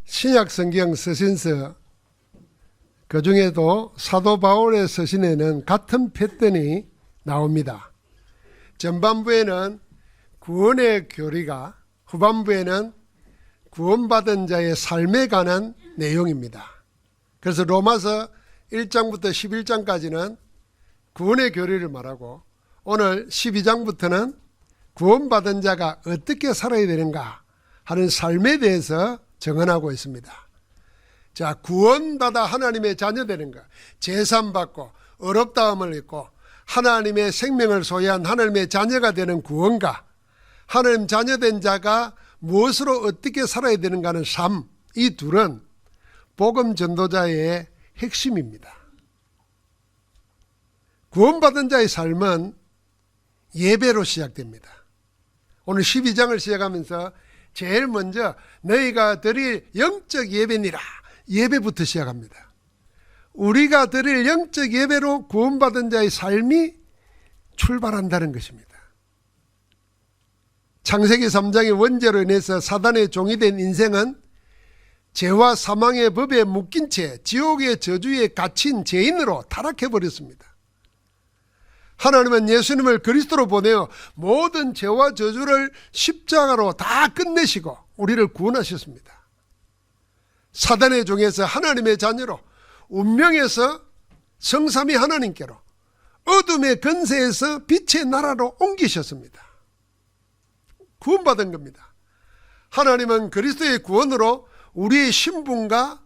신약성경 서신서 그 중에도 사도 바울의 서신에는 같은 패턴이 나옵니다. 전반부에는 구원의 교리가, 후반부에는 구원받은 자의 삶에 관한 내용입니다. 그래서 로마서 1장부터 11장까지는 구원의 교리를 말하고, 오늘 12장부터는 구원받은 자가 어떻게 살아야 되는가 하는 삶에 대해서 정언하고 있습니다. 자, 구원받아 하나님의 자녀 되는 것, 제삼받고 의롭다함을 입고 하나님의 생명을 소유한 하나님의 자녀가 되는 구원과 하나님 자녀된 자가 무엇으로 어떻게 살아야 되는가 하는 삶, 이 둘은 복음 전도자의 핵심입니다. 구원받은 자의 삶은 예배로 시작됩니다. 오늘 12장을 시작하면서 제일 먼저 너희가 드릴 영적 예배니라, 예배부터 시작합니다. 우리가 드릴 영적 예배로 구원받은 자의 삶이 출발한다는 것입니다. 창세기 3장의 원죄로 인해서 사단의 종이 된 인생은 죄와 사망의 법에 묶인 채 지옥의 저주에 갇힌 죄인으로 타락해버렸습니다. 하나님은 예수님을 그리스도로 보내어 모든 죄와 저주를 십자가로 다 끝내시고 우리를 구원하셨습니다. 사단의 종에서 하나님의 자녀로, 운명에서 성삼위 하나님께로, 어둠의 권세에서 빛의 나라로 옮기셨습니다. 구원받은 겁니다. 하나님은 그리스도의 구원으로 우리의 신분과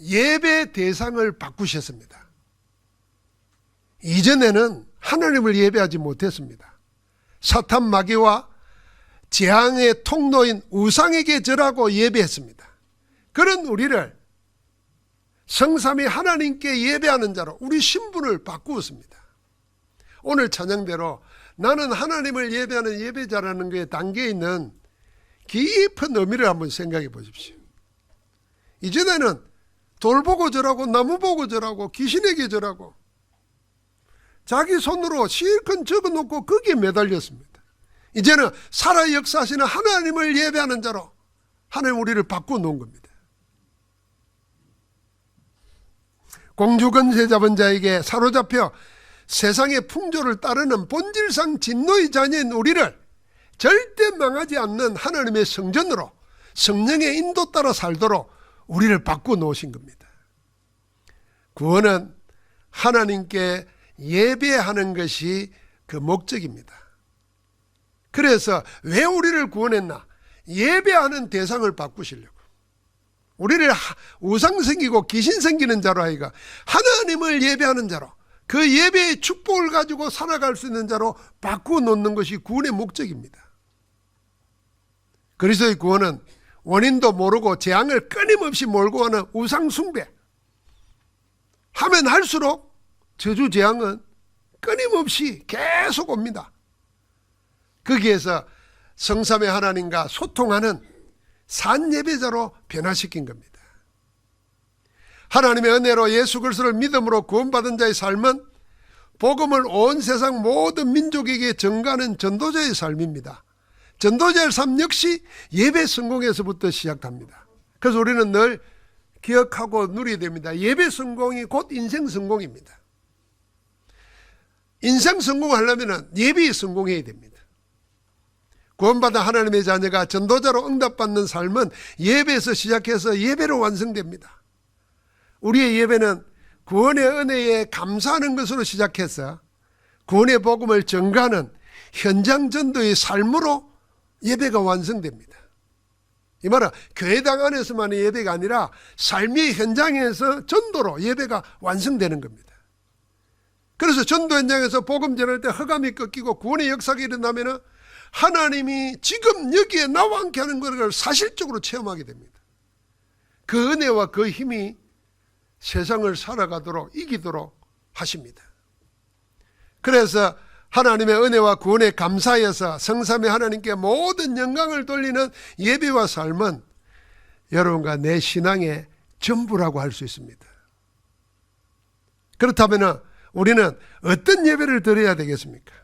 예배 대상을 바꾸셨습니다. 이전에는 하나님을 예배하지 못했습니다. 사탄 마귀와 재앙의 통로인 우상에게 절하고 예배했습니다. 그런 우리를 성삼위 하나님께 예배하는 자로 우리 신분을 바꾸었습니다. 오늘 찬양대로 나는 하나님을 예배하는 예배자라는 것에 담겨 있는 깊은 의미를 한번 생각해 보십시오. 이전에는 돌 보고 절하고 나무 보고 절하고 귀신에게 절하고 자기 손으로 실컷 적어놓고 거기에 매달렸습니다. 이제는 살아 역사하시는 하나님을 예배하는 자로 하나님 우리를 바꾸어 놓은 겁니다. 공주 권세 잡은 자에게 사로잡혀 세상의 풍조를 따르는 본질상 진노의 자녀인 우리를 절대 망하지 않는 하나님의 성전으로 성령의 인도 따라 살도록 우리를 바꾸어 놓으신 겁니다. 구원은 하나님께 예배하는 것이 그 목적입니다. 그래서 왜 우리를 구원했나? 예배하는 대상을 바꾸시려고. 우리를 우상 섬기고 귀신 섬기는 자로 하여가 하나님을 예배하는 자로, 그 예배의 축복을 가지고 살아갈 수 있는 자로 바꾸어 놓는 것이 구원의 목적입니다. 그리스도의 구원은 원인도 모르고 재앙을 끊임없이 몰고 오는 우상 숭배, 하면 할수록 저주 재앙은 끊임없이 계속 옵니다. 거기에서 성삼의 하나님과 소통하는 산 예배자로 변화시킨 겁니다. 하나님의 은혜로 예수 그리스도를 믿음으로 구원받은 자의 삶은 복음을 온 세상 모든 민족에게 전가하는 전도자의 삶입니다. 전도자의 삶 역시 예배 성공에서부터 시작합니다. 그래서 우리는 늘 기억하고 누려야 됩니다. 예배 성공이 곧 인생 성공입니다. 인생 성공하려면 예배에 성공해야 됩니다. 구원받은 하나님의 자녀가 전도자로 응답받는 삶은 예배에서 시작해서 예배로 완성됩니다. 우리의 예배는 구원의 은혜에 감사하는 것으로 시작해서 구원의 복음을 전가하는 현장 전도의 삶으로 예배가 완성됩니다. 이 말은 교회당 안에서만의 예배가 아니라 삶의 현장에서 전도로 예배가 완성되는 겁니다. 그래서 전도 현장에서 복음 전할 때 허감이 꺾이고 구원의 역사가 일어나면 하나님이 지금 여기에 나와 함께 하는 것을 사실적으로 체험하게 됩니다. 그 은혜와 그 힘이 세상을 살아가도록 이기도록 하십니다. 그래서 하나님의 은혜와 구원에 감사해서 성삼위 하나님께 모든 영광을 돌리는 예배와 삶은 여러분과 내 신앙의 전부라고 할 수 있습니다. 그렇다면 우리는 어떤 예배를 드려야 되겠습니까?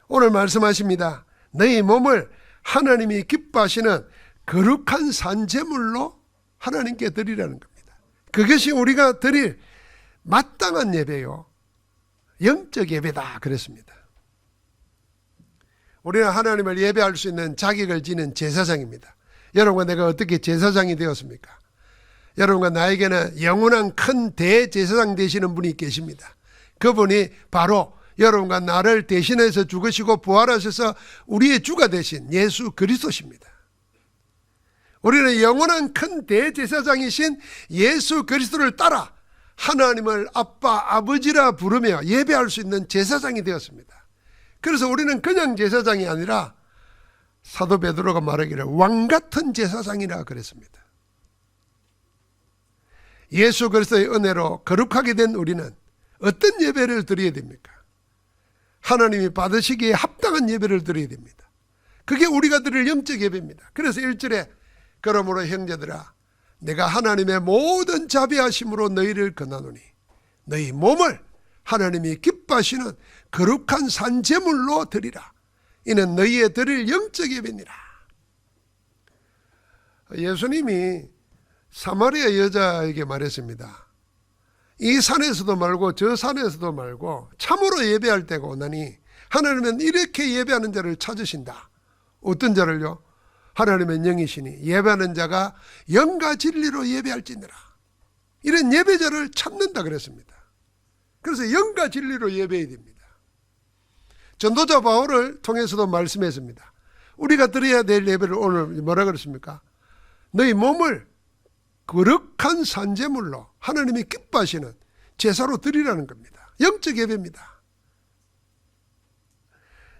오늘 말씀하십니다. 너희 몸을 하나님이 기뻐하시는 거룩한 산제물로 하나님께 드리라는 겁니다. 그것이 우리가 드릴 마땅한 예배요, 영적 예배다 그랬습니다. 우리는 하나님을 예배할 수 있는 자격을 지닌 제사장입니다. 여러분과 내가 어떻게 제사장이 되었습니까? 여러분과 나에게는 영원한 큰 대제사장 되시는 분이 계십니다. 그분이 바로 여러분과 나를 대신해서 죽으시고 부활하셔서 우리의 주가 되신 예수 그리스도십니다. 우리는 영원한 큰 대제사장이신 예수 그리스도를 따라 하나님을 아빠, 아버지라 부르며 예배할 수 있는 제사장이 되었습니다. 그래서 우리는 그냥 제사장이 아니라 사도 베드로가 말하기를 왕같은 제사장이라 그랬습니다. 예수 그리스도의 은혜로 거룩하게 된 우리는 어떤 예배를 드려야 됩니까? 하나님이 받으시기에 합당한 예배를 드려야 됩니다. 그게 우리가 드릴 영적 예배입니다. 그래서 1절에 그러므로 형제들아 내가 하나님의 모든 자비하심으로 너희를 권하노니 너희 몸을 하나님이 기뻐하시는 거룩한 산제물로 드리라. 이는 너희의 드릴 영적 예배니라. 예수님이 사마리아 여자에게 말했습니다. 이 산에서도 말고 저 산에서도 말고 참으로 예배할 때가 오나니 하나님은 이렇게 예배하는 자를 찾으신다. 어떤 자를요? 하나님은 영이시니 예배하는 자가 영과 진리로 예배할지니라. 이런 예배자를 찾는다 그랬습니다. 그래서 영과 진리로 예배해야 됩니다. 전도자 바울을 통해서도 말씀했습니다. 우리가 드려야 될 예배를 오늘 뭐라 그랬습니까? 너희 몸을 거룩한 산제물로 하나님이 기뻐하시는 제사로 드리라는 겁니다. 영적 예배입니다.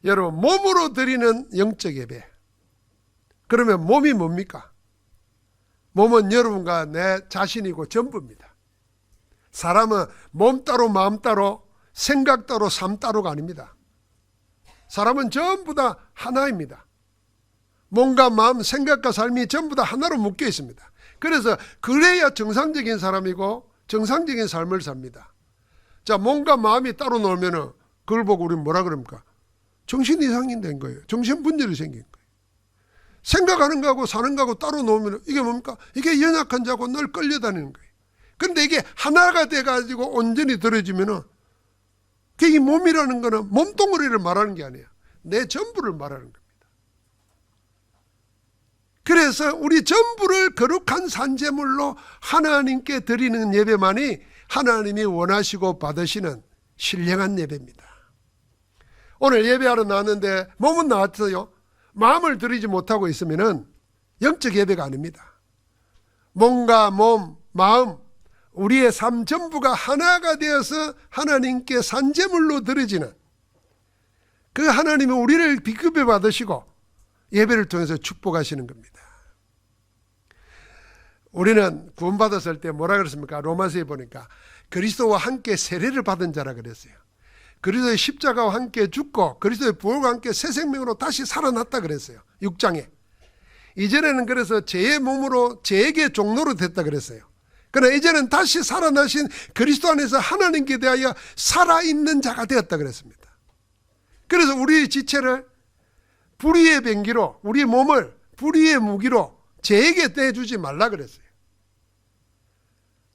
여러분, 몸으로 드리는 영적 예배. 그러면 몸이 뭡니까? 몸은 여러분과 내 자신이고 전부입니다. 사람은 몸 따로 마음 따로 생각 따로 삶 따로가 아닙니다. 사람은 전부 다 하나입니다. 몸과 마음, 생각과 삶이 전부 다 하나로 묶여 있습니다. 그래서 그래야 정상적인 사람이고 정상적인 삶을 삽니다. 자, 몸과 마음이 따로 놀면은 그걸 보고 우리는 뭐라 그럽니까? 정신 이상이 된 거예요. 정신 분열이 생긴 거예요. 생각하는 거하고 사는 거하고 따로 놓으면 이게 뭡니까? 이게 연약한 자고 늘 끌려다니는 거예요. 그런데 이게 하나가 돼가지고 온전히 들어지면은 이 몸이라는 거는 몸뚱어리를 말하는 게 아니에요. 내 전부를 말하는 겁니다. 그래서 우리 전부를 거룩한 산제물로 하나님께 드리는 예배만이 하나님이 원하시고 받으시는 신령한 예배입니다. 오늘 예배하러 나왔는데 몸은 나왔어요. 마음을 드리지 못하고 있으면은 영적 예배가 아닙니다. 몸과 몸, 마음, 우리의 삶 전부가 하나가 되어서 하나님께 산제물로 드려지는 그 하나님은 우리를 비급여 받으시고 예배를 통해서 축복하시는 겁니다. 우리는 구원받았을 때 뭐라 그랬습니까? 로마서에 보니까 그리스도와 함께 세례를 받은 자라 그랬어요. 그리스도의 십자가와 함께 죽고 그리스도의 부활과 함께 새 생명으로 다시 살아났다 그랬어요. 6장에. 이전에는 그래서 죄의 몸으로 죄에게 종로로 됐다 그랬어요. 그러나 이제는 다시 살아나신 그리스도 안에서 하나님께 대하여 살아있는 자가 되었다 그랬습니다. 그래서 우리의 지체를 불의의 병기로, 우리의 몸을 불의의 무기로 죄에게 내주지 말라 그랬어요.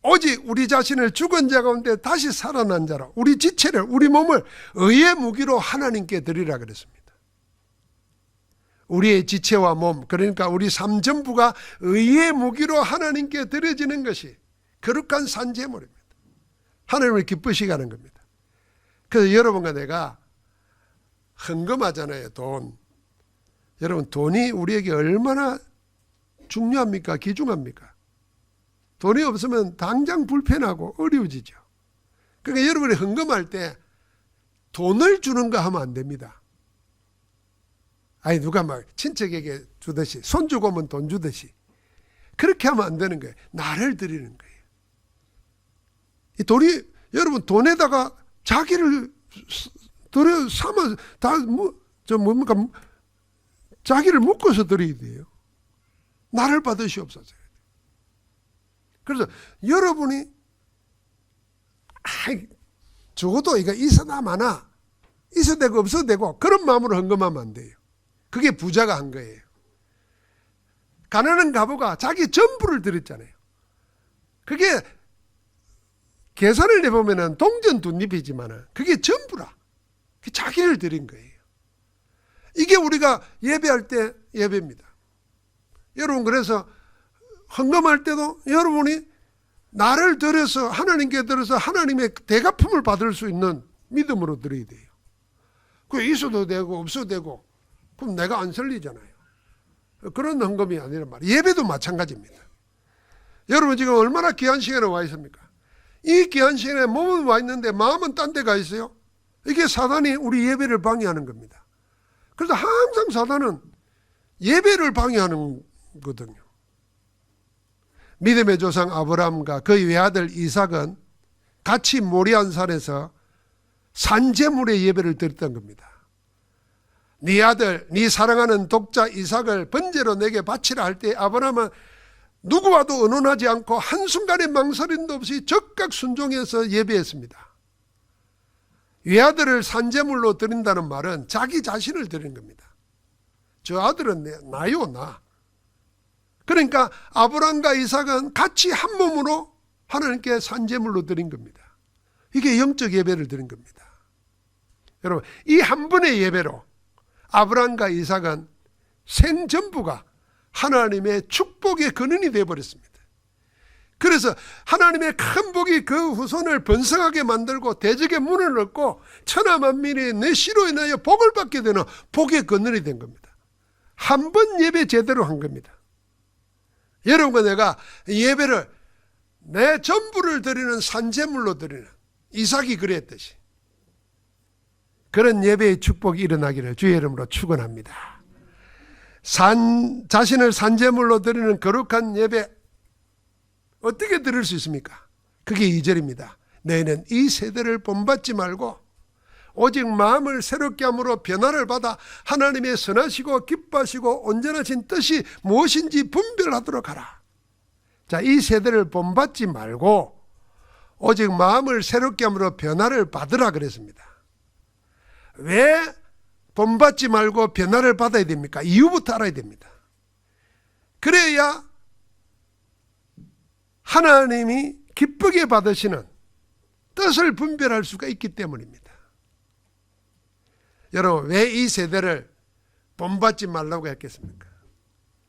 오직 우리 자신을 죽은 자 가운데 다시 살아난 자로 우리 지체를, 우리 몸을 의의 무기로 하나님께 드리라 그랬습니다. 우리의 지체와 몸, 그러니까 우리 삶 전부가 의의 무기로 하나님께 드려지는 것이 거룩한 산제물입니다. 하나님을 기쁘시게 하는 겁니다. 그래서 여러분과 내가 헌금하잖아요. 돈. 여러분, 돈이 우리에게 얼마나 중요합니까? 귀중합니까? 돈이 없으면 당장 불편하고 어려워지죠. 그러니까 여러분이 헌금할 때 돈을 주는 거 하면 안 됩니다. 아니, 누가 막 친척에게 주듯이, 손 주고 오면 돈 주듯이 그렇게 하면 안 되는 거예요. 나를 드리는 거예요. 이 돈이, 여러분, 돈에다가 자기를 들여 삼아 다 뭡니까? 자기를 묶어서 드려야 돼요. 나를 받으시옵소서. 그래서 여러분이 적어도 이거 있어나 마나, 있어도 되고 없어도 되고 그런 마음으로 헌금하면 안 돼요. 그게 부자가 한 거예요. 가난한 가부가 자기 전부를 드렸잖아요. 그게 계산을 해보면 동전 두 잎이지만 그게 전부라. 자기를 드린 거예요. 이게 우리가 예배할 때 예배입니다. 여러분, 그래서 헌금할 때도 여러분이 나를 드려서 하나님께 드려서 하나님의 대갚음을 받을 수 있는 믿음으로 드려야 돼요. 그게 있어도 되고 없어도 되고 그럼 내가 안 설리잖아요. 그런 헌금이 아니란 말이에요. 예배도 마찬가지입니다. 여러분, 지금 얼마나 귀한 시간에 와 있습니까? 이 귀한 시간에 몸은 와 있는데 마음은 딴 데 가 있어요. 이게 사단이 우리 예배를 방해하는 겁니다. 그래서 항상 사단은 예배를 방해하는 거거든요. 믿음의 조상 아브라함과 그의 외아들 이삭은 같이 모리안 산에서 산제물의 예배를 드렸던 겁니다. 네 아들, 네 사랑하는 독자 이삭을 번제로 내게 바치라 할 때 아브라함은 누구와도 의논하지 않고 한순간의 망설임도 없이 적극 순종해서 예배했습니다. 외아들을 산제물로 드린다는 말은 자기 자신을 드리는 겁니다. 저 아들은 나요, 나. 그러니까 아브라함과 이삭은 같이 한 몸으로 하나님께 산제물로 드린 겁니다. 이게 영적 예배를 드린 겁니다. 여러분, 이 한 번의 예배로 아브라함과 이삭은 생 전부가 하나님의 축복의 근원이 되어버렸습니다. 그래서 하나님의 큰 복이 그 후손을 번성하게 만들고 대적의 문을 열고 천하만민이 내 씨로 인하여 복을 받게 되는 복의 근원이 된 겁니다. 한 번 예배 제대로 한 겁니다. 여러분과 내가 예배를 내 전부를 드리는 산제물로 드리는 이삭이 그랬듯이 그런 예배의 축복이 일어나기를 주의 이름으로 축원합니다. 자신을 산제물로 드리는 거룩한 예배 어떻게 드릴 수 있습니까? 그게 2절입니다. 너희는 이 세대를 본받지 말고 오직 마음을 새롭게 함으로 변화를 받아 하나님의 선하시고 기뻐하시고 온전하신 뜻이 무엇인지 분별하도록 하라. 자, 이 세대를 본받지 말고 오직 마음을 새롭게 함으로 변화를 받으라 그랬습니다. 왜 본받지 말고 변화를 받아야 됩니까? 이유부터 알아야 됩니다. 그래야 하나님이 기쁘게 받으시는 뜻을 분별할 수가 있기 때문입니다. 여러분, 왜 이 세대를 본받지 말라고 했겠습니까?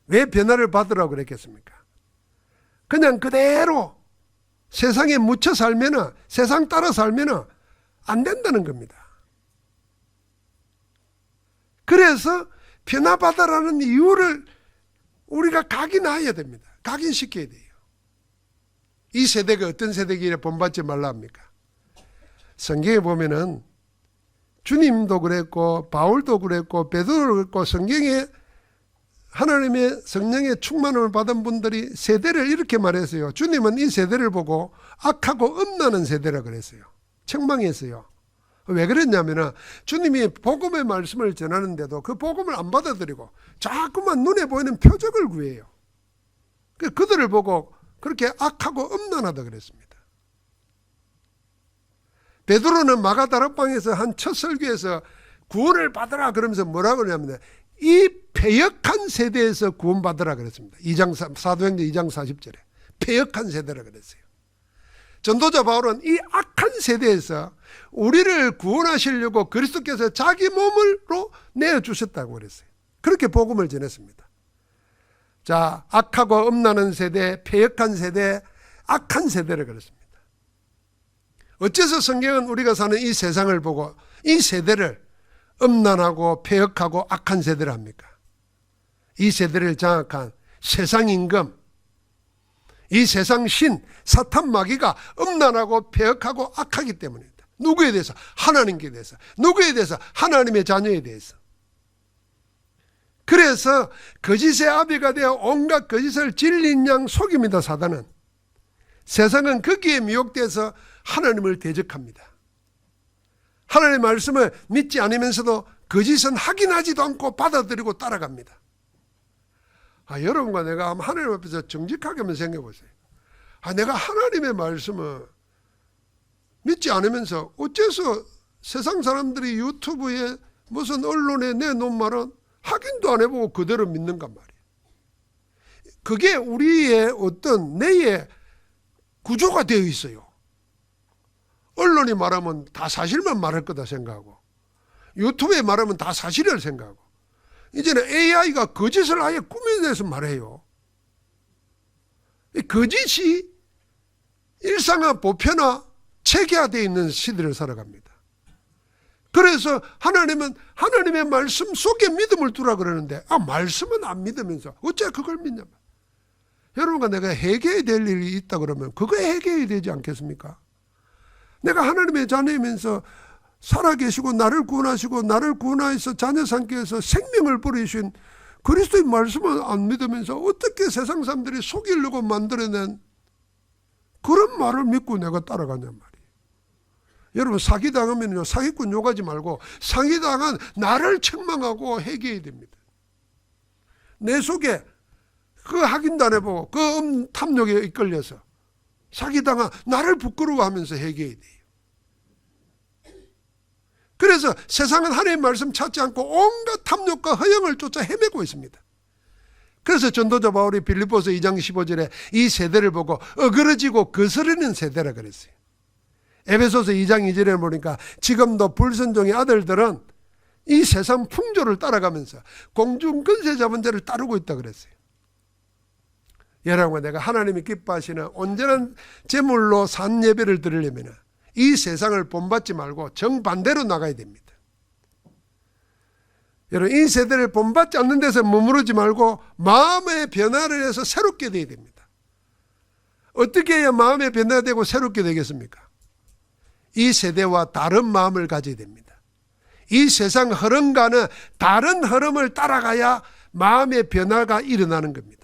왜 변화를 받으라고 그랬겠습니까? 그냥 그대로 세상에 묻혀 살면은, 세상 따라 살면은 안 된다는 겁니다. 그래서 변화받아라는 이유를 우리가 각인해야 됩니다. 각인시켜야 돼요. 이 세대가 어떤 세대기에 본받지 말라 합니까? 성경에 보면은 주님도 그랬고 바울도 그랬고 베드로도 그랬고 성경에 하나님의 성령의 충만을 받은 분들이 세대를 이렇게 말했어요. 주님은 이 세대를 보고 악하고 음란한 세대라 그랬어요. 책망했어요. 왜 그랬냐면 주님이 복음의 말씀을 전하는데도 그 복음을 안 받아들이고 자꾸만 눈에 보이는 표적을 구해요. 그들을 보고 그렇게 악하고 음란하다 그랬습니다. 베드로는 마가다락방에서 한 첫 설교에서 구원을 받으라 그러면서 뭐라고 그러냐면 이 패역한 세대에서 구원받으라 그랬습니다. 사도행전 2장 40절에 패역한 세대라 그랬어요. 전도자 바울은 이 악한 세대에서 우리를 구원하시려고 그리스도께서 자기 몸으로 내어주셨다고 그랬어요. 그렇게 복음을 전했습니다. 자, 악하고 음란한 세대, 패역한 세대, 악한 세대를 그랬습니다. 어째서 성경은 우리가 사는 이 세상을 보고 이 세대를 음란하고 패역하고 악한 세대를 합니까? 이 세대를 장악한 세상 임금, 이 세상 신, 사탄 마귀가 음란하고 패역하고 악하기 때문입니다. 누구에 대해서? 하나님께 대해서. 누구에 대해서? 하나님의 자녀에 대해서. 그래서 거짓의 아비가 되어 온갖 거짓을 진리인 양 속입니다. 사단은. 세상은 거기에 미혹돼서 하나님을 대적합니다. 하나님의 말씀을 믿지 않으면서도 거짓은 확인하지도 않고 받아들이고 따라갑니다. 여러분과 내가 하나님 앞에서 정직하게 한번 생각해 보세요. 내가 하나님의 말씀을 믿지 않으면서 어째서 세상 사람들이 유튜브에 무슨 언론에 내놓은 말은 확인도 안 해보고 그대로 믿는단 말이에요. 그게 우리의 어떤 내의 구조가 되어 있어요. 언론이 말하면 다 사실만 말할 거다 생각하고, 유튜브에 말하면 다 사실을 생각하고, 이제는 AI가 거짓을 아예 꾸며내서 말해요. 이 거짓이 일상화, 보편화, 체계화되어 있는 시대를 살아갑니다. 그래서 하나님은 하나님의 말씀 속에 믿음을 두라 그러는데, 말씀은 안 믿으면서 어째 그걸 믿냐. 여러분과 내가 해결해야 될 일이 있다 그러면 그거 해결해야 되지 않겠습니까? 내가 하나님의 자녀이면서 살아계시고 나를 구원하시고 나를 구원하여서 자녀 삼기 위해서 생명을 버리신 그리스도의 말씀을 안 믿으면서 어떻게 세상 사람들이 속이려고 만들어낸 그런 말을 믿고 내가 따라가냔 말이에요. 여러분, 사기당하면요, 사기꾼 욕하지 말고 사기당한 나를 책망하고 회개해야 됩니다. 내 속에 그 확인단해보고 그 탐욕에 이끌려서 사기당한 나를 부끄러워하면서 회개해야 돼요. 그래서 세상은 하나님의 말씀 찾지 않고 온갖 탐욕과 허영을 쫓아 헤매고 있습니다. 그래서 전도자 바울이 빌립보서 2장 15절에 이 세대를 보고 어그러지고 거스르는 세대라 그랬어요. 에베소서 2장 2절에 보니까 지금도 불순종의 아들들은 이 세상 풍조를 따라가면서 공중 권세 잡은 자를 따르고 있다 그랬어요. 여러분, 내가 하나님이 기뻐하시는 온전한 제물로 산 예배를 드리려면 이 세상을 본받지 말고 정반대로 나가야 됩니다. 여러분, 이 세대를 본받지 않는 데서 머무르지 말고 마음의 변화를 해서 새롭게 되어야 됩니다. 어떻게 해야 마음의 변화되고 새롭게 되겠습니까? 이 세대와 다른 마음을 가져야 됩니다. 이 세상 흐름과는 다른 흐름을 따라가야 마음의 변화가 일어나는 겁니다.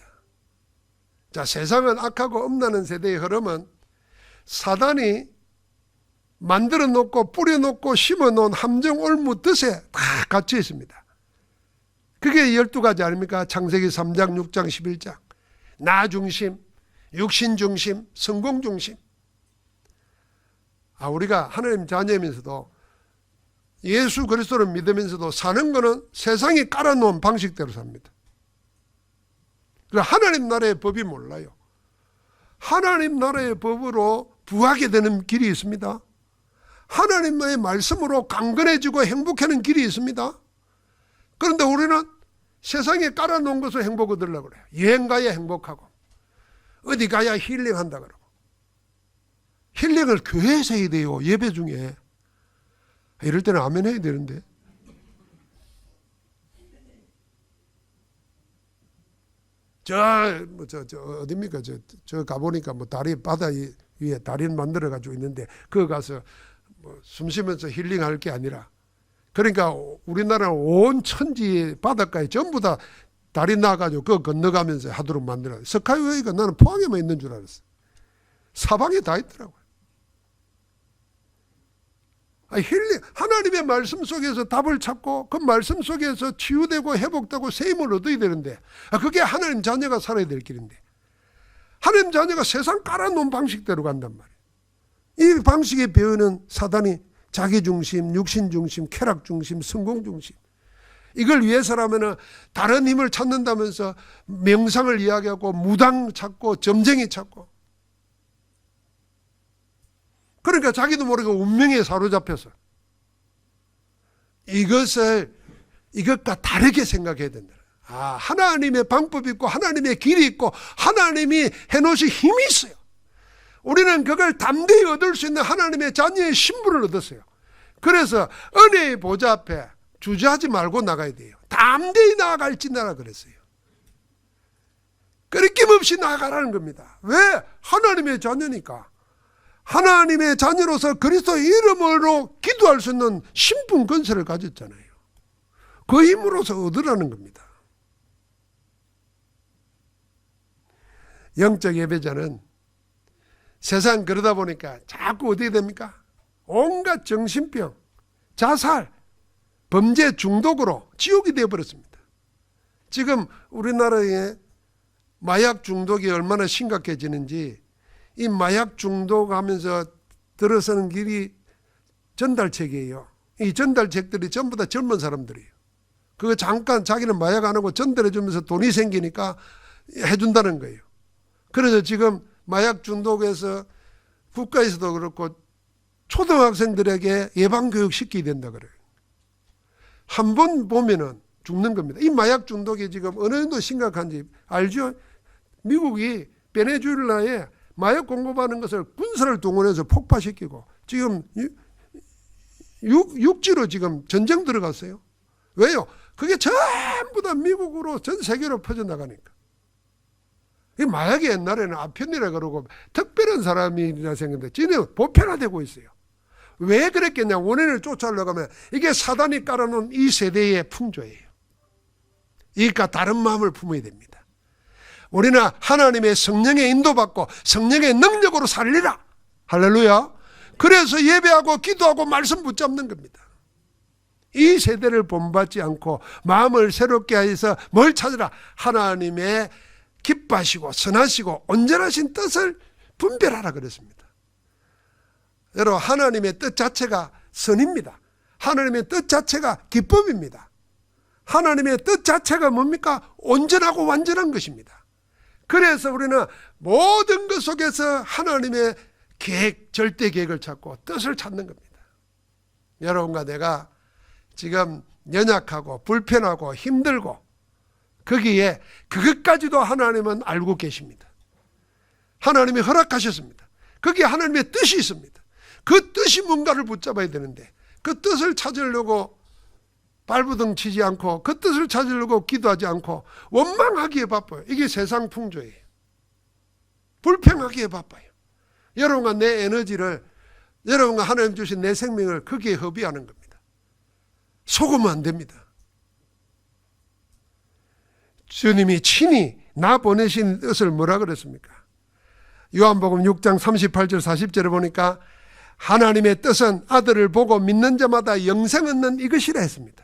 자, 세상은 악하고 엄나는 세대의 흐름은 사단이 만들어 놓고 뿌려 놓고 심어 놓은 함정 올무 뜻에 다 갇혀 있습니다. 그게 12가지 아닙니까? 창세기 3장, 6장, 11장. 나 중심, 육신 중심, 성공 중심. 우리가 하나님 자녀이면서도 예수 그리스도를 믿으면서도 사는 것은 세상이 깔아놓은 방식대로 삽니다. 하나님 나라의 법이 몰라요. 하나님 나라의 법으로 부하게 되는 길이 있습니다. 하나님의 말씀으로 강건해지고 행복하는 길이 있습니다. 그런데 우리는 세상에 깔아놓은 것을 행복 얻으려고 그래요. 여행 가야 행복하고 어디 가야 힐링한다 그러고. 힐링을 교회에서 해야 돼요. 예배 중에. 이럴 때는 아멘 해야 되는데. 어딥니까? 저 가보니까 다리 바다 위에 다리를 만들어 가지고 있는데 그거 가서 숨 쉬면서 힐링할 게 아니라, 그러니까 우리나라 온 천지 바닷가에 전부 다 다리 나가지고 그거 건너가면서 하도록 만들어. 스카이웨이가 나는 포항에만 있는 줄 알았어. 사방에 다 있더라고요. 힐링, 하나님의 말씀 속에서 답을 찾고 그 말씀 속에서 치유되고 회복되고 새 힘을 얻어야 되는데, 그게 하나님 자녀가 살아야 될 길인데 하나님 자녀가 세상 깔아놓은 방식대로 간단 말이에요. 이 방식에 배우는 사단이 자기중심, 육신중심, 쾌락중심, 성공중심, 이걸 위해서라면 다른 힘을 찾는다면서 명상을 이야기하고 무당 찾고 점쟁이 찾고, 그러니까 자기도 모르게 운명에 사로잡혀서 이것과 다르게 생각해야 된다. 하나님의 방법이 있고 하나님의 길이 있고 하나님이 해놓으신 힘이 있어요. 우리는 그걸 담대히 얻을 수 있는 하나님의 자녀의 신분을 얻었어요. 그래서 은혜의 보좌 앞에 주저하지 말고 나가야 돼요. 담대히 나아갈지나라 그랬어요. 끊김없이 나아가라는 겁니다. 왜? 하나님의 자녀니까. 하나님의 자녀로서 그리스도의 이름으로 기도할 수 있는 신분 권세를 가졌잖아요. 그 힘으로서 얻으라는 겁니다. 영적 예배자는 세상 그러다 보니까 자꾸 어떻게 됩니까? 온갖 정신병, 자살, 범죄 중독으로 지옥이 되어버렸습니다. 지금 우리나라의 마약 중독이 얼마나 심각해지는지, 이 마약 중독하면서 들어서는 길이 전달책이에요. 이 전달책들이 전부 다 젊은 사람들이에요. 그거 잠깐 자기는 마약 안 하고 전달해 주면서 돈이 생기니까 해준다는 거예요. 그래서 지금 마약 중독에서 국가에서도 그렇고 초등학생들에게 예방교육 시켜야 된다 그래요. 한 번 보면은 죽는 겁니다. 이 마약 중독이 지금 어느 정도 심각한지 알죠? 미국이 베네수엘라에 마약 공급하는 것을 군사를 동원해서 폭파시키고 지금 육지로 지금 전쟁 들어갔어요. 왜요? 그게 전부 다 미국으로 전 세계로 퍼져나가니까. 이 마약이 옛날에는 아편이라 그러고 특별한 사람이라 생각했는데 지금 보편화되고 있어요. 왜 그랬겠냐? 원인을 쫓아내려고 하면 이게 사단이 깔아놓은 이 세대의 풍조예요. 그러니까 다른 마음을 품어야 됩니다. 우리는 하나님의 성령의 인도받고 성령의 능력으로 살리라. 할렐루야. 그래서 예배하고 기도하고 말씀 붙잡는 겁니다. 이 세대를 본받지 않고 마음을 새롭게 해서 뭘 찾으라? 하나님의 기뻐하시고 선하시고 온전하신 뜻을 분별하라 그랬습니다. 여러분, 하나님의 뜻 자체가 선입니다. 하나님의 뜻 자체가 기쁨입니다. 하나님의 뜻 자체가 뭡니까? 온전하고 완전한 것입니다. 그래서 우리는 모든 것 속에서 하나님의 계획, 절대 계획을 찾고 뜻을 찾는 겁니다. 여러분과 내가 지금 연약하고 불편하고 힘들고 거기에 그것까지도 하나님은 알고 계십니다. 하나님이 허락하셨습니다. 거기에 하나님의 뜻이 있습니다. 그 뜻이 뭔가를 붙잡아야 되는데 그 뜻을 찾으려고 발부등 치지 않고 그 뜻을 찾으려고 기도하지 않고 원망하기에 바빠요. 이게 세상 풍조예요. 불평하기에 바빠요. 여러분과 내 에너지를, 여러분과 하나님 주신 내 생명을 거기에 허비하는 겁니다. 속으면 안 됩니다. 주님이 친히 나 보내신 뜻을 뭐라 그랬습니까? 요한복음 6장 38절 40절에 보니까 하나님의 뜻은 아들을 보고 믿는 자마다 영생 얻는 이것이라 했습니다.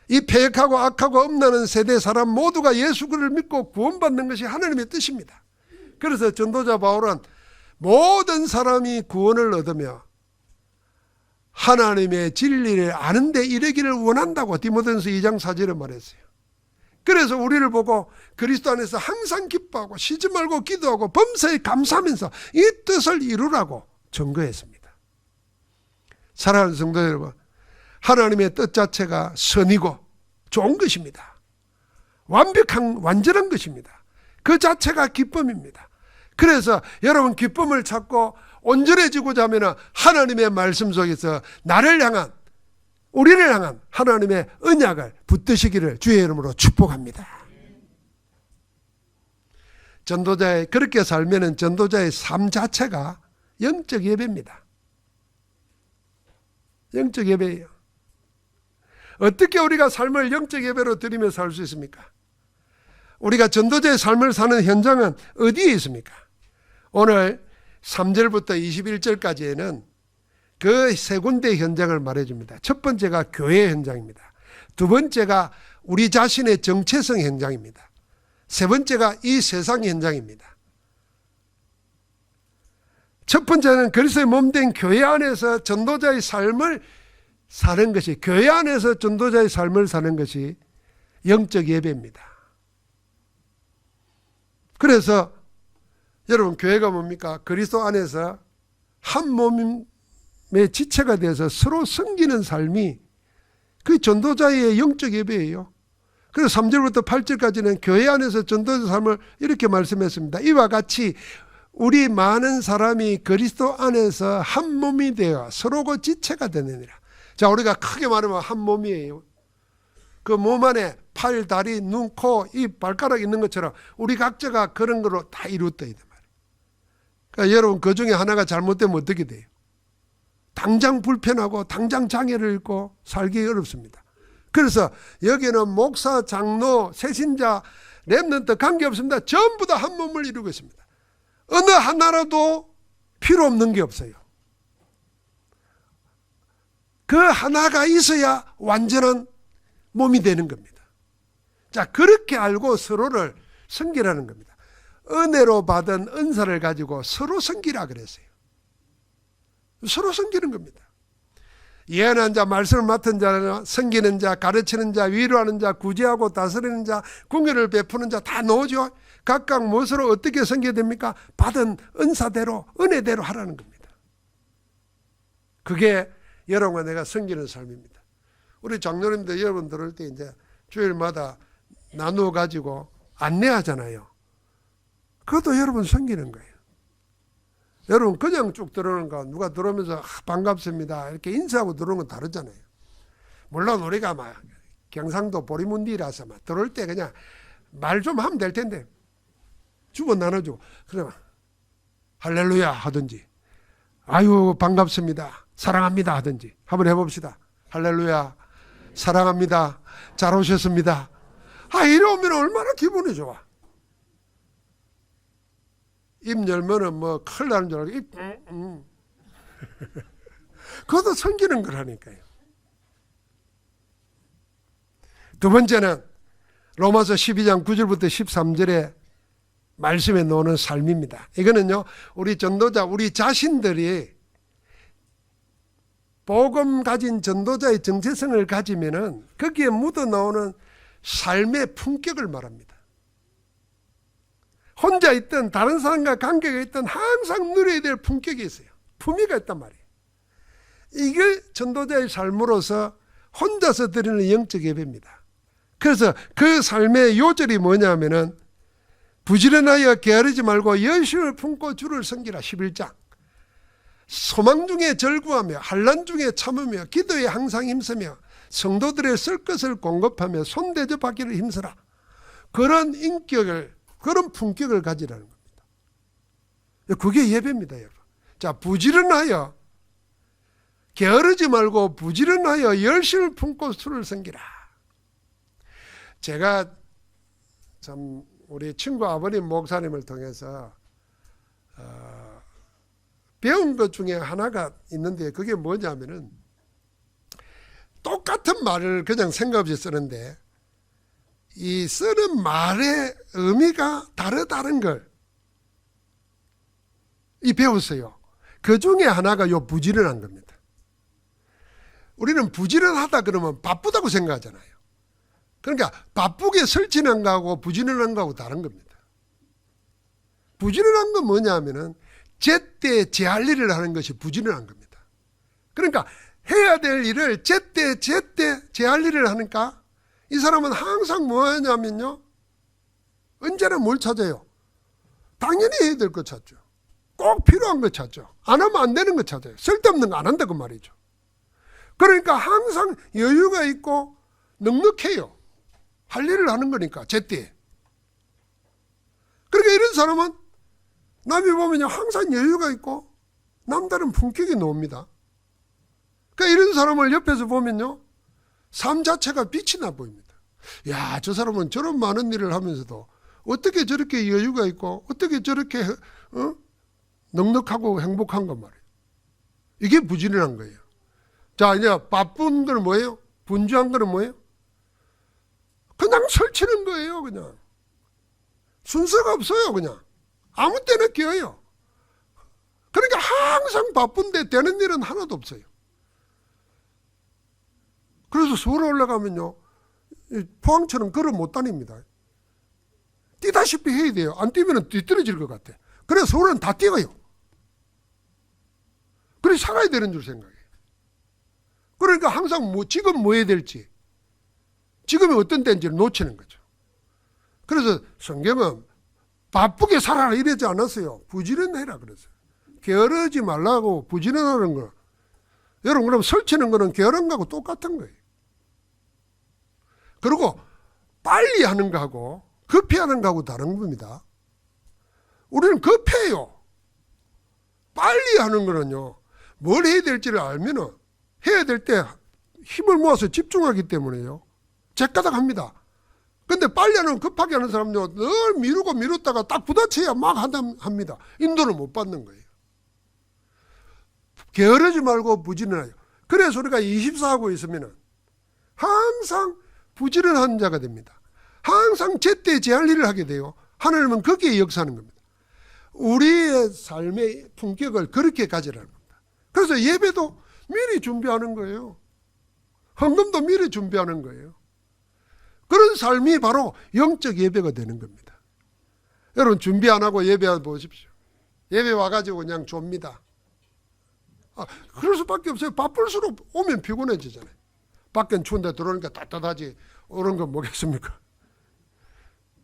이 패역하고 악하고 엄나는 세대 사람 모두가 예수 그를 믿고 구원받는 것이 하나님의 뜻입니다. 그래서 전도자 바울은 모든 사람이 구원을 얻으며 하나님의 진리를 아는 데 이르기를 원한다고 디모데전서 2장 4절에 말했어요. 그래서 우리를 보고 그리스도 안에서 항상 기뻐하고 쉬지 말고 기도하고 범사에 감사하면서 이 뜻을 이루라고 증거했습니다. 사랑하는 성도 여러분, 하나님의 뜻 자체가 선이고 좋은 것입니다. 완벽한 완전한 것입니다. 그 자체가 기쁨입니다. 그래서 여러분 기쁨을 찾고 온전해지고자 하면 하나님의 말씀 속에서 나를 향한, 우리를 향한 하나님의 언약을 붙드시기를 주의 이름으로 축복합니다. 전도자의, 그렇게 살면 전도자의 삶 자체가 영적 예배입니다. 영적 예배예요. 어떻게 우리가 삶을 영적 예배로 드리며 살 수 있습니까? 우리가 전도자의 삶을 사는 현장은 어디에 있습니까? 오늘 3절부터 21절까지에는 그 세 군데 현장을 말해줍니다. 첫 번째가 교회 현장입니다. 두 번째가 우리 자신의 정체성 현장입니다. 세 번째가 이 세상 현장입니다. 첫 번째는 그리스도의 몸된 교회 안에서 전도자의 삶을 사는 것이, 교회 안에서 전도자의 삶을 사는 것이 영적 예배입니다. 그래서 여러분, 교회가 뭡니까? 그리스도 안에서 한 몸의 지체가 돼서 서로 섬기는 삶이 그 전도자의 영적 예배예요. 그래서 3절부터 8절까지는 교회 안에서 전도자 삶을 이렇게 말씀했습니다. 이와 같이 우리 많은 사람이 그리스도 안에서 한 몸이 되어 서로 그 지체가 되느니라. 자, 우리가 크게 말하면 한 몸이에요. 그 몸 안에 팔, 다리, 눈, 코, 입, 발가락 있는 것처럼 우리 각자가 그런 거로 다 이루었다. 그러니까 여러분, 그 중에 하나가 잘못되면 어떻게 돼요? 당장 불편하고 당장 장애를 입고 살기 어렵습니다. 그래서 여기는 목사, 장로, 세신자, 렘넌트 관계없습니다. 전부 다 한 몸을 이루고 있습니다. 어느 하나라도 필요 없는 게 없어요. 그 하나가 있어야 완전한 몸이 되는 겁니다. 자, 그렇게 알고 서로를 섬기라는 겁니다. 은혜로 받은 은사를 가지고 서로 섬기라 그랬어요. 서로 섬기는 겁니다. 예언한 자, 말씀을 맡은 자, 섬기는 자, 가르치는 자, 위로하는 자, 구제하고 다스리는 자, 궁유를 베푸는 자 다 넣어줘. 각각 무엇으로 어떻게 섬겨야 됩니까? 받은 은사대로 은혜대로 하라는 겁니다. 그게 여러분과 내가 섬기는 삶입니다. 우리 장로님들 여러분 들을 때 이제 주일마다 나누어 가지고 안내하잖아요. 그것도 여러분 섬기는 거예요. 여러분 그냥 쭉 들어오는 거 누가 들어오면서 반갑습니다 이렇게 인사하고 들어오는 건 다르잖아요. 물론 우리가 막 경상도 보리문디라서 막 들어올 때 그냥 말 좀 하면 될 텐데 주고 나눠주고 그러면 할렐루야 하든지 아유 반갑습니다 사랑합니다 하든지 한번 해봅시다. 할렐루야 사랑합니다 잘 오셨습니다. 이러면 얼마나 기분이 좋아. 입 열면은 뭐 큰일 나는 줄 알고 그것도 섬기는 거라니까요. 두 번째는 로마서 12장 9절부터 13절의 말씀에 나오는 삶입니다. 이거는요 우리 전도자 우리 자신들이 복음 가진 전도자의 정체성을 가지면은 거기에 묻어 나오는 삶의 품격을 말합니다. 혼자 있든 다른 사람과 관계가 있든 항상 누려야 될 품격이 있어요. 품위가 있단 말이에요. 이게 전도자의 삶으로서 혼자서 드리는 영적 예배입니다. 그래서 그 삶의 요절이 뭐냐면은 부지런하여 게으르지 말고 열심을 품고 주를 섬기라 11장. 소망 중에 절구하며 환난 중에 참으며 기도에 항상 힘쓰며 성도들의 쓸 것을 공급하며 손대접하기를 힘쓰라. 그런 인격을 그런 품격을 가지라는 겁니다. 그게 예배입니다, 여러분. 자, 부지런하여 게으르지 말고 부지런하여 열심을 품고 주를 섬기라. 제가 참 우리 친구 아버님 목사님을 통해서 배운 것 중에 하나가 있는데 그게 뭐냐면은 똑같은 말을 그냥 생각 없이 쓰는데 이 쓰는 말의 의미가 다른 걸 배웠어요. 그 중에 하나가 요 부지런한 겁니다. 우리는 부지런하다 그러면 바쁘다고 생각하잖아요. 그러니까 바쁘게 설치는 거하고 부지런한 거하고 다른 겁니다. 부지런한 건 뭐냐면은 제때 제할 일을 하는 것이 부지런한 겁니다. 그러니까 해야 될 일을 제때 제할 일을 하니까 이 사람은 항상 뭐 하냐면요 언제나 뭘 찾아요? 당연히 해야 될 것 찾죠. 꼭 필요한 것 찾죠. 안 하면 안 되는 것 찾아요. 쓸데없는 거 안 한다고 말이죠. 그러니까 항상 여유가 있고 넉넉해요. 할 일을 하는 거니까 제때. 그러니까 이런 사람은 남이 보면 항상 여유가 있고 남다른 품격이 나옵니다. 그러니까 이런 사람을 옆에서 보면요 삶 자체가 빛이 나 보입니다. 야, 저 사람은 저런 많은 일을 하면서도 어떻게 저렇게 여유가 있고 어떻게 저렇게 넉넉하고 행복한가 말이에요. 이게 부지런한 거예요. 자, 이제 바쁜 건 뭐예요? 분주한 건 뭐예요? 그냥 설치는 거예요. 그냥 순서가 없어요. 그냥 아무 때나 끼어요. 그러니까 항상 바쁜데 되는 일은 하나도 없어요. 그래서 서울에 올라가면요 포항처럼 걸어 못 다닙니다. 뛰다시피 해야 돼요. 안 뛰면 뒤떨어질 것 같아. 그래서 서울은 다 뛰어요. 그래 살아야 되는 줄 생각해요. 그러니까 항상 지금 뭐 해야 될지 지금이 어떤 때인지를 놓치는 거죠. 그래서 성경은 바쁘게 살아라 이러지 않았어요. 부지런해라 그랬어요. 게으르지 말라고 부지런하는 거. 여러분 그럼 설치는 거는 게으른 거하고 똑같은 거예요. 그리고 빨리 하는 거하고 급히 하는 거하고 다른 겁니다. 우리는 급해요. 빨리 하는 거는요. 뭘 해야 될지를 알면은 해야 될 때 힘을 모아서 집중하기 때문에요. 잭가닥 합니다. 근데 빨리 하는 급하게 하는 사람은요. 늘 미뤘다가 딱 부딪혀야 막 합니다. 인도를 못 받는 거예요. 게으르지 말고 부지런하여. 그래서 우리가 24하고 있으면 항상 부지런한 자가 됩니다. 항상 제때 제할 일을 하게 돼요. 하나님은 거기에 역사하는 겁니다. 우리의 삶의 품격을 그렇게 가지라는 겁니다. 그래서 예배도 미리 준비하는 거예요. 헌금도 미리 준비하는 거예요. 그런 삶이 바로 영적 예배가 되는 겁니다. 여러분 준비 안 하고 예배 보십시오. 예배 와가지고 그냥 좁니다. 그럴 수밖에 없어요. 바쁠수록 오면 피곤해지잖아요. 밖엔 추운데 들어오니까 따뜻하지. 그런 건 뭐겠습니까?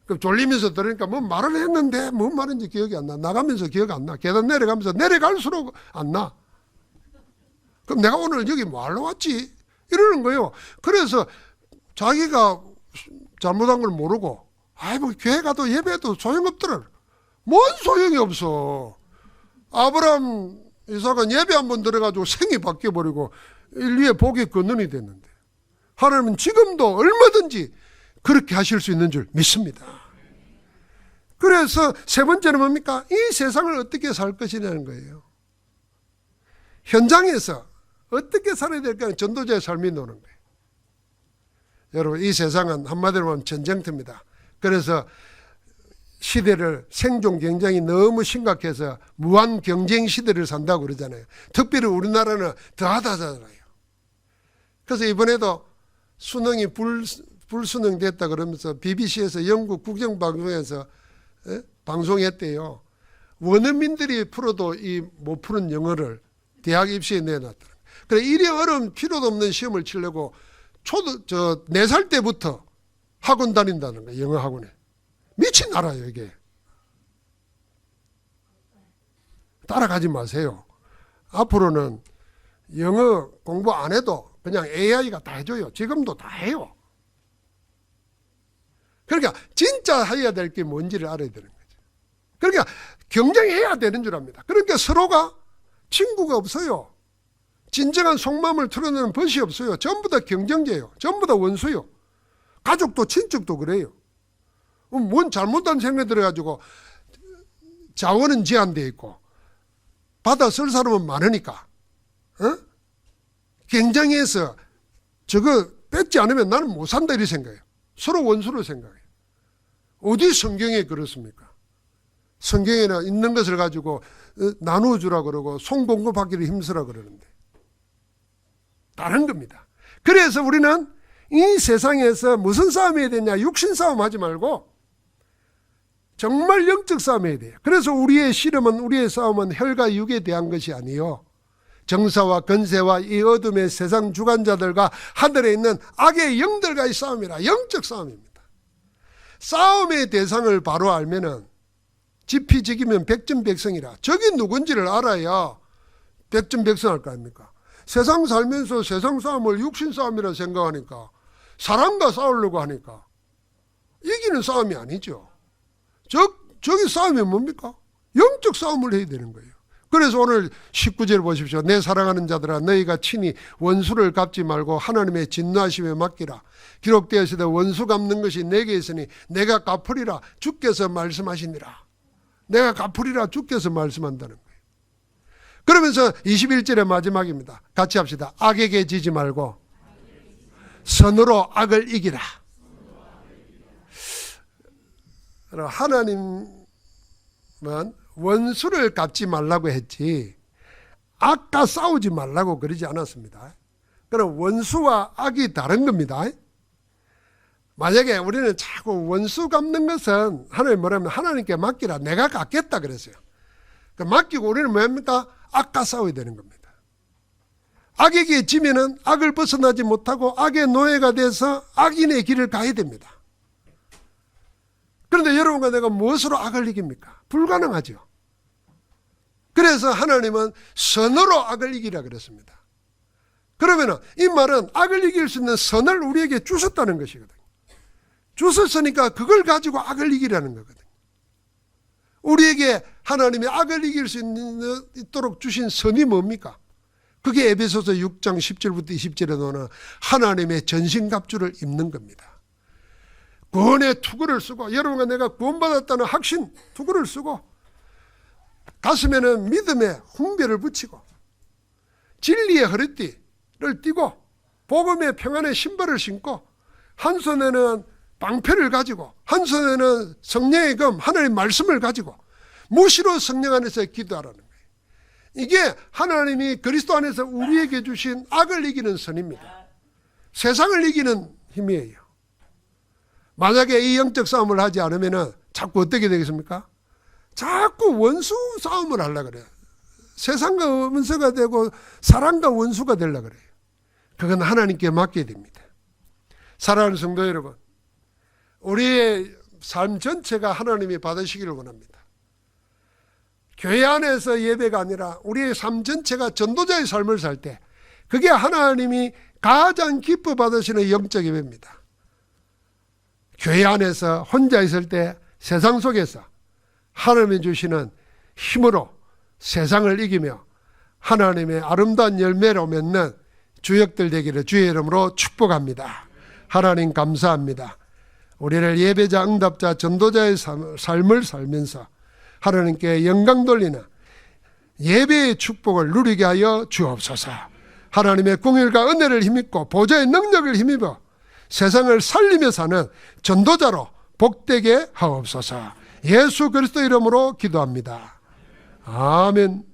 그럼 졸리면서 들으니까 뭐 말을 했는데 뭔 말인지 기억이 안 나. 나가면서 기억 안 나. 계단 내려가면서 내려갈수록 안 나. 그럼 내가 오늘 여기 뭐 하러 왔지? 이러는 거예요. 그래서 자기가 잘못한 걸 모르고 뭐 교회 가도 예배도 소용없더라. 뭔 소용이 없어. 아브라함, 이삭은 예배 한번 들어가지고 생이 바뀌어버리고 인류의 복이 근원이 됐는데 하나님은 지금도 얼마든지 그렇게 하실 수 있는 줄 믿습니다. 그래서 세 번째는 뭡니까? 이 세상을 어떻게 살 것이냐는 거예요. 현장에서 어떻게 살아야 될까? 전도자의 삶이 노는 거예요. 여러분, 이 세상은 한마디로 하면 전쟁터입니다. 그래서 시대를 생존 경쟁이 너무 심각해서 무한 경쟁 시대를 산다고 그러잖아요. 특별히 우리나라는 더하다잖아요. 그래서 이번에도 수능이 불수능 됐다 그러면서 BBC에서 영국 국영방송에서 방송했대요. 원어민들이 풀어도 못 푸는 영어를 대학 입시에 내놨더라. 그래 이리 어려운 필요도 없는 시험을 치려고 4살 때부터 학원 다닌다는 거예요. 영어 학원에. 미친 나라예요 이게. 따라가지 마세요. 앞으로는 영어 공부 안 해도 그냥 AI가 다 해줘요. 지금도 다 해요. 그러니까 진짜 해야 될 게 뭔지를 알아야 되는 거죠. 그러니까 경쟁해야 되는 줄 압니다. 그러니까 서로가 친구가 없어요. 진정한 속마음을 털어내는 벗이 없어요. 전부 다 경쟁자예요. 전부 다 원수예요. 가족도 친척도 그래요. 뭔 잘못한 생각이 들어가지고 자원은 제한되어 있고 받아 쓸 사람은 많으니까 경쟁해서 저거 뺏지 않으면 나는 못 산다 이렇게 생각해요. 서로 원수로 생각해요. 어디 성경에 그렇습니까? 성경에는 있는 것을 가지고 나누어 주라 그러고 송공급하기를 힘쓰라 그러는데 다른 겁니다. 그래서 우리는 이 세상에서 무슨 싸움 해야 되냐? 육신 싸움 하지 말고 정말 영적 싸움 해야 돼요. 그래서 우리의 씨름은 우리의 싸움은 혈과 육에 대한 것이 아니요 정사와 건세와 이 어둠의 세상 주관자들과 하늘에 있는 악의 영들과의 싸움이라. 영적 싸움입니다. 싸움의 대상을 바로 알면은 지피지기면 백전백승이라. 적이 누군지를 알아야 백전백승할 거 아닙니까? 세상 살면서 세상 싸움을 육신 싸움이라 생각하니까 사람과 싸우려고 하니까 이기는 싸움이 아니죠. 저기 싸움이 뭡니까? 영적 싸움을 해야 되는 거예요. 그래서 오늘 19절 보십시오. 내 사랑하는 자들아 너희가 친히 원수를 갚지 말고 하나님의 진노하심에 맡기라. 기록되었으되 원수 갚는 것이 내게 있으니 내가 갚으리라 주께서 말씀하시니라. 내가 갚으리라 주께서 말씀한다는 거예요. 그러면서 21절의 마지막입니다. 같이 합시다. 악에게 지지 말고 선으로 악을 이기라. 하나님은 원수를 갚지 말라고 했지 악과 싸우지 말라고 그러지 않았습니다. 그럼 원수와 악이 다른 겁니다. 만약에 우리는 자꾸 원수 갚는 것은 하나님 뭐라면 하나님께 맡기라. 내가 갚겠다 그랬어요. 맡기고 우리는 뭡니까? 악과 싸워야 되는 겁니다. 악에게 지면은 악을 벗어나지 못하고 악의 노예가 돼서 악인의 길을 가야 됩니다. 그런데 여러분과 내가 무엇으로 악을 이깁니까? 불가능하죠. 그래서 하나님은 선으로 악을 이기라 그랬습니다. 그러면 이 말은 악을 이길 수 있는 선을 우리에게 주셨다는 것이거든요. 주셨으니까 그걸 가지고 악을 이기라는 거거든요. 우리에게 하나님이 악을 이길 수 있도록 주신 선이 뭡니까? 그게 에베소서 6장 10절부터 20절에 나오는 하나님의 전신갑주를 입는 겁니다. 구원의 투구를 쓰고 여러분과 내가 구원받았다는 확신 투구를 쓰고 가슴에는 믿음의 훈배를 붙이고 진리의 허리띠를 띠고 복음의 평안의 신발을 신고 한 손에는 방패를 가지고 한 손에는 성령의 검 하나님의 말씀을 가지고 무시로 성령 안에서 기도하라는 거예요. 이게 하나님이 그리스도 안에서 우리에게 주신 악을 이기는 선입니다. 세상을 이기는 힘이에요. 만약에 이 영적 싸움을 하지 않으면 자꾸 어떻게 되겠습니까? 자꾸 원수 싸움을 하려고 그래요. 세상과 원수가 되고 사랑과 원수가 되려고 그래요. 그건 하나님께 맡겨야 됩니다. 사랑하는 성도 여러분, 우리의 삶 전체가 하나님이 받으시기를 원합니다. 교회 안에서 예배가 아니라 우리의 삶 전체가 전도자의 삶을 살 때 그게 하나님이 가장 기뻐 받으시는 영적 예배입니다. 교회 안에서 혼자 있을 때 세상 속에서 하나님이 주시는 힘으로 세상을 이기며 하나님의 아름다운 열매로 맺는 주역들 되기를 주의 이름으로 축복합니다. 하나님 감사합니다. 우리를 예배자, 응답자, 전도자의 삶을 살면서 하나님께 영광 돌리는 예배의 축복을 누리게 하여 주옵소서. 하나님의 공의가 은혜를 힘입고 보좌의 능력을 힘입어 세상을 살리며 사는 전도자로 복되게 하옵소서. 예수 그리스도 이름으로 기도합니다. 아멘.